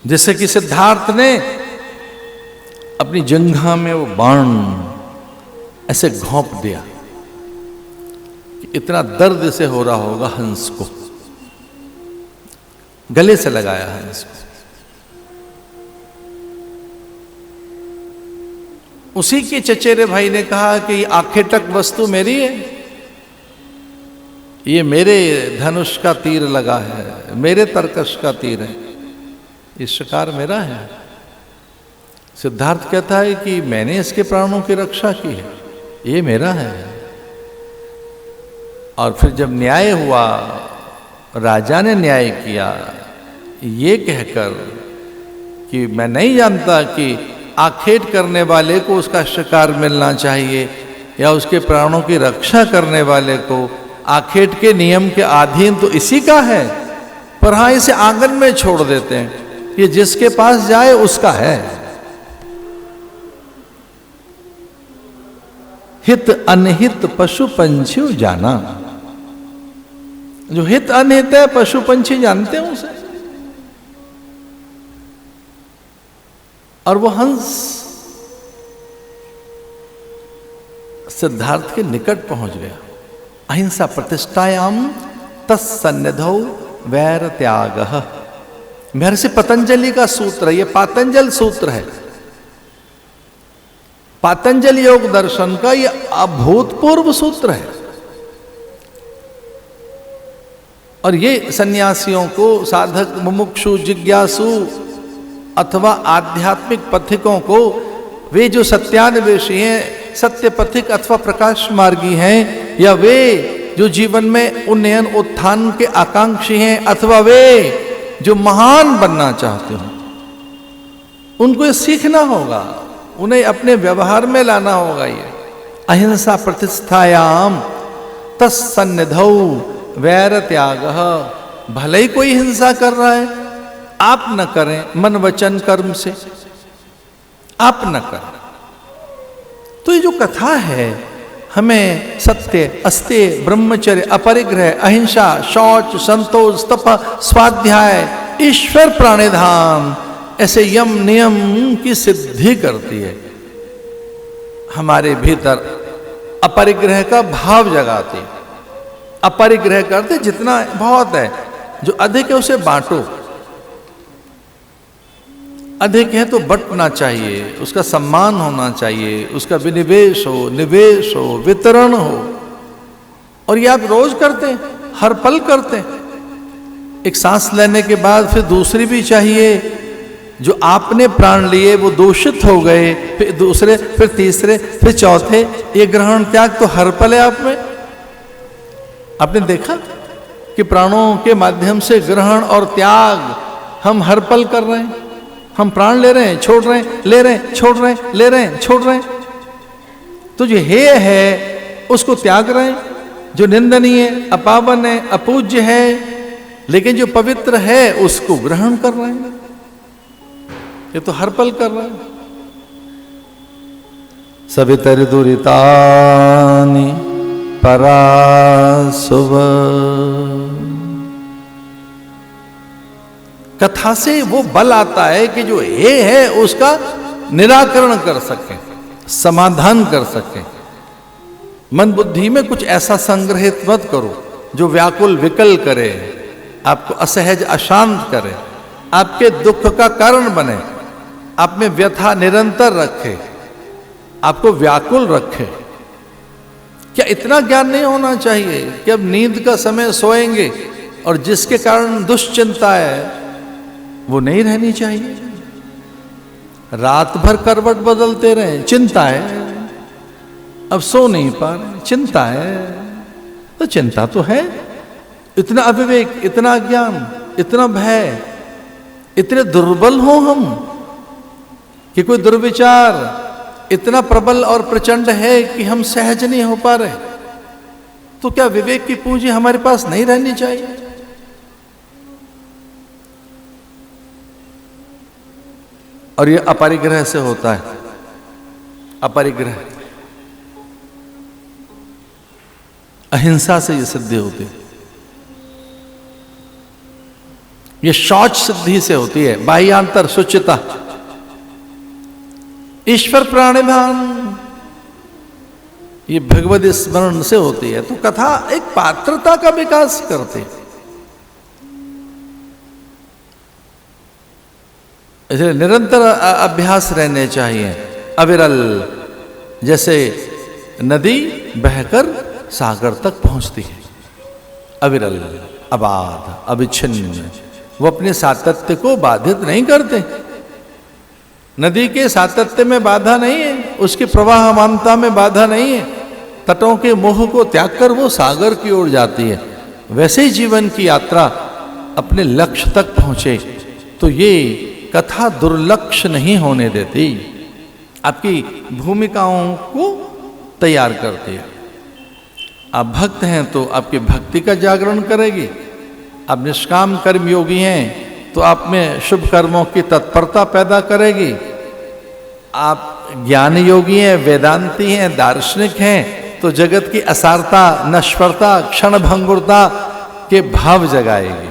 जैसे कि सिद्धार्थ ने अपनी जंघा में वो बाण ऐसे घोंप दिया कि इतना दर्द से हो रहा होगा हंस को, गले से लगाया हंस को। उसी के चचेरे भाई ने कहा कि ये आखेटक वस्तु मेरी है, ये मेरे धनुष का तीर लगा है, मेरे तरकश का तीर है, ये शिकार मेरा है। सिद्धार्थ कहता है कि मैंने इसके प्राणों की रक्षा की है, ये मेरा है। और फिर जब न्याय हुआ, राजा ने न्याय किया ये कहकर कि मैं नहीं जानता कि आखेट करने वाले को उसका शिकार मिलना चाहिए या उसके प्राणों की रक्षा करने वाले को आखेट के नियम के अधीन तो इसी का है, पर हाँ इसे आंगन में छोड़ देते हैं, ये जिसके पास जाए उसका है। हित अनहित पशु पंछी जाना, जो हित अनहित है पशु पंछी जानते हैं उसे। और वो हंस सिद्धार्थ के निकट पहुंच गया। अहिंसा प्रतिष्ठायाम तत्सन्निधौ वैर त्यागः, महर्षि पतंजलि का सूत्र है, ये पातंजल सूत्र है, पातंजल योग दर्शन का ये अभूतपूर्व सूत्र है। और ये सन्यासियों को, साधक मुमुक्षु जिज्ञासु अथवा आध्यात्मिक पथिकों को, वे जो सत्यान्वेषी हैं, सत्य पथिक अथवा प्रकाश मार्गी हैं, या वे जो जीवन में उन्नयन उत्थान के आकांक्षी हैं, अथवा वे जो महान बनना चाहते हो, उनको ये सीखना होगा, उन्हें अपने व्यवहार में लाना होगा। ये अहिंसा प्रतिष्ठायाम तत्सन्निधौ वैर त्यागः, भले ही कोई हिंसा कर रहा है आप न करें, मन वचन कर्म से आप न करें। तो ये जो कथा है हमें सत्य, अस्तेय, ब्रह्मचर्य, अपरिग्रह, अहिंसा, शौच, संतोष, तप, स्वाध्याय, ईश्वर प्राणिधान, ऐसे यम नियम की सिद्धि करती है, हमारे भीतर अपरिग्रह का भाव जगाती है। अपरिग्रह करते जितना बहुत है, जो अधिक है उसे बांटो, अधिक है तो बंटना चाहिए, उसका सम्मान होना चाहिए, उसका विनिवेश हो, निवेश हो, वितरण हो। और ये आप रोज करते हैं, हर पल करते हैं। एक सांस लेने के बाद फिर दूसरी भी चाहिए, जो आपने प्राण लिए वो दूषित हो गए, फिर दूसरे, फिर तीसरे, फिर चौथे, ये ग्रहण त्याग तो हर पल है आप में। आपने देखा कि प्राणों के माध्यम से ग्रहण और त्याग हम हर पल कर रहे हैं। हम प्राण ले रहे हैं, छोड़ रहे हैं, ले रहे हैं, छोड़ रहे हैं, ले रहे हैं, छोड़ रहे हैं। तो जो हेय है उसको त्याग रहे हैं, जो निंदनीय है, अपावन है, अपूज्य है, लेकिन जो पवित्र है उसको ग्रहण कर रहे हैं। ये तो हर पल कर रहे हैं। सवितर दुरितानि परासुव, कथा से वो बल आता है कि जो हे है उसका निराकरण कर सके, समाधान कर सके। मन बुद्धि में कुछ ऐसा संग्रहित मत करो जो व्याकुल विकल करे, आपको असहज अशांत करे, आपके दुख का कारण बने, आप में व्यथा निरंतर रखे, आपको व्याकुल रखे। क्या इतना ज्ञान नहीं होना चाहिए कि अब नींद का समय सोएंगे और जिसके कारण दुश्चिंता है वो नहीं रहनी चाहिए। रात भर करवट बदलते रहे, चिंता है, अब सो नहीं पा रहे, चिंता है, तो चिंता तो है। इतना अविवेक, इतना अज्ञान, इतना भय, इतने दुर्बल हो हम कि कोई दुर्विचार इतना प्रबल और प्रचंड है कि हम सहज नहीं हो पा रहे। तो क्या विवेक की पूंजी हमारे पास नहीं रहनी चाहिए? और ये अपरिग्रह से होता है। अपरिग्रह, अहिंसा से ये सिद्धि होती है। ये शौच सिद्धि से होती है, बाह्यांतर शुचिता। ईश्वर प्राणिभान, ये भगवद स्मरण से होती है। तो कथा एक पात्रता का विकास करती है। इसलिए निरंतर अभ्यास रहने चाहिए, अविरल। जैसे नदी बहकर सागर तक पहुंचती है, अविरल, अबाध, अविच्छिन्न, वो अपने सातत्य को बाधित नहीं करते। नदी के सातत्य में बाधा नहीं है, उसके प्रवाहमानता में बाधा नहीं है। तटों के मोह को त्याग कर वो सागर की ओर जाती है। वैसे ही जीवन की यात्रा अपने लक्ष्य तक पहुंचे तो ये कथा दुर्लक्ष्य नहीं होने देती, आपकी भूमिकाओं को तैयार करती है। आप भक्त हैं तो आपकी भक्ति का जागरण करेगी। आप निष्काम कर्म योगी हैं तो आप में शुभ कर्मों की तत्परता पैदा करेगी। आप ज्ञान योगी हैं, वेदांती हैं, दार्शनिक हैं तो जगत की असारता, नश्वरता, क्षण भंगुरता के भाव जगाएगी।